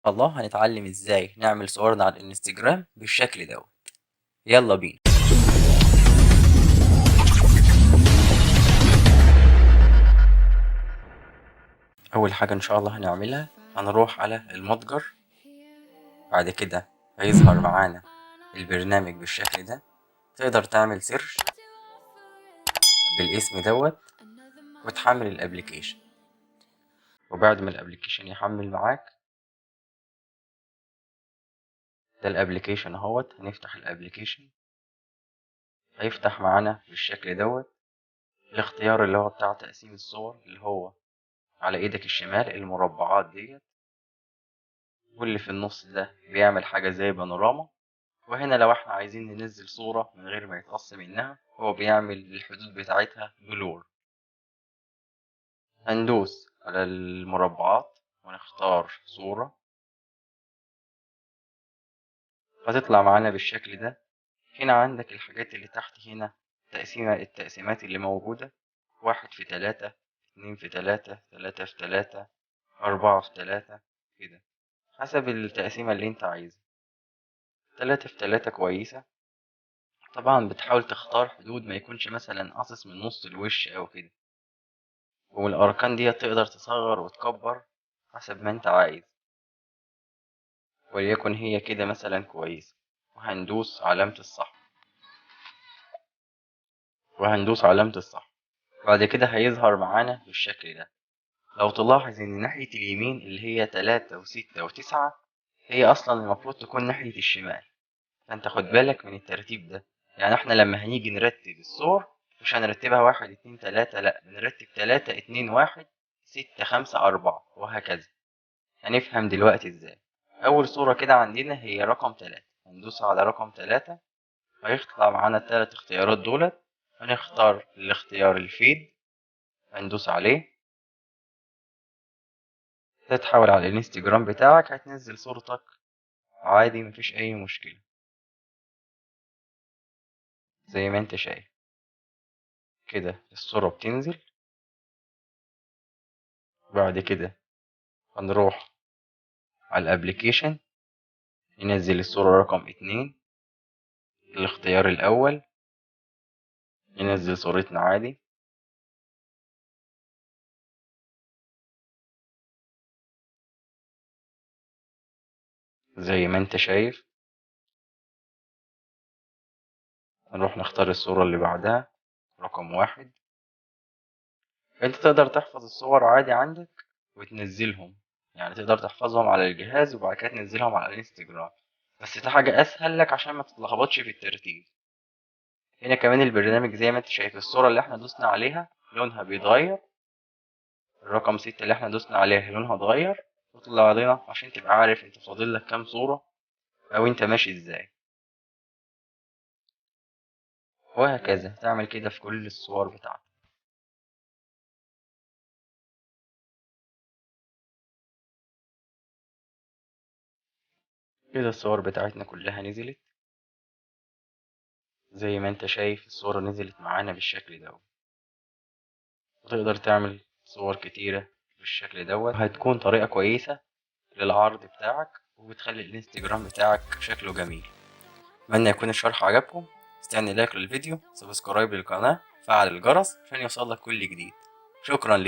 الله هنتعلم ازاي نعمل صورنا على الانستجرام بالشكل دوت. يلا بينا. اول حاجة ان شاء الله هنعملها هنروح على المتجر. بعد كده هيظهر معانا البرنامج بالشكل ده، تقدر تعمل سيرش بالاسم دوت وتحمل الابليكيشن. وبعد ما الابليكيشن يحمل معاك، ده الابليكيشن اهوت، هنفتح الابليكيشن هيفتح معانا بالشكل دوت. الاختيار اللي هو بتاع تقسيم الصور اللي هو على ايدك الشمال، المربعات ديت، واللي في النص ده بيعمل حاجة زي بانوراما. وهنا لو احنا عايزين ننزل صورة من غير ما يتقص منها، هو بيعمل الحدود بتاعتها بلور. هندوس على المربعات ونختار صورة، هتطلع معانا بالشكل ده. هنا عندك الحاجات اللي تحت هنا، التقسيمات اللي موجودة: 1 في 3، 2 في 3، 3 في 3، 4 في 3، كده حسب التقسيمة اللي انت عايزها. 3 في 3 كويسة. طبعا بتحاول تختار حدود ما يكونش مثلا قاصص من نص الوش او كده، والارقام دي تقدر تصغر وتكبر حسب ما انت عايز، وليكن هي كده مثلا كويسة. وهندوس علامة الصح. بعد كده هيظهر معانا بالشكل ده. لو تلاحظ ان ناحية اليمين اللي هي 3 و6 و9، هي اصلا المفروض تكون ناحية الشمال، فانت خد بالك من الترتيب ده. يعني احنا لما هنيجي نرتب الصور مش هنرتبها 1 2 3، لا، بنرتب 3 2 1 6 5 4 وهكذا. هنفهم دلوقتي ازاي. اول صورة كده عندنا هي رقم 3، هندوس على رقم 3، هيطلع معانا ال3 اختيارات دولت. هنختار الاختيار الفيد، هندوس عليه. تتحول على الانستجرام بتاعك، هتنزل صورتك عادي مفيش اي مشكلة زي ما انت شايف كده. الصورة بتنزل. بعد كده هنروح على الابليكيشن، ننزل الصورة رقم 2، الاختيار الاول، ننزل صورتنا عادي. زي ما انت شايف. نروح نختار الصورة اللي بعدها رقم 1. انت تقدر تحفظ الصور عادي عندك وتنزلهم، يعني تقدر تحفظهم على الجهاز وبعد كده تنزلهم على الانستجرام، بس ده حاجة اسهل لك عشان ما تتلخبطش في الترتيب. هنا كمان البرنامج زي ما انت شايف، الصورة اللي احنا دوسنا عليها لونها بيتغير. الرقم 6 اللي احنا دوسنا عليها لونها اتغير وطلع علينا، عشان تبقى عارف انت فاضل لك كام صورة او انت ماشي ازاي. وهكذا تعمل كده في كل الصور بتاعتك. كده الصور بتاعتنا كلها نزلت. زي ما انت شايف الصورة نزلت معانا بالشكل ده، وتقدر تعمل صور كتيرة بالشكل دوت. هتكون طريقة كويسة للعرض بتاعك، وبتخلي الانستجرام بتاعك شكله جميل. اتمنى يكون الشرح عجبكم. استني لايك للفيديو، سبسكرايب للقناة، فعل الجرس عشان يوصلك كل جديد. شكرا ليك.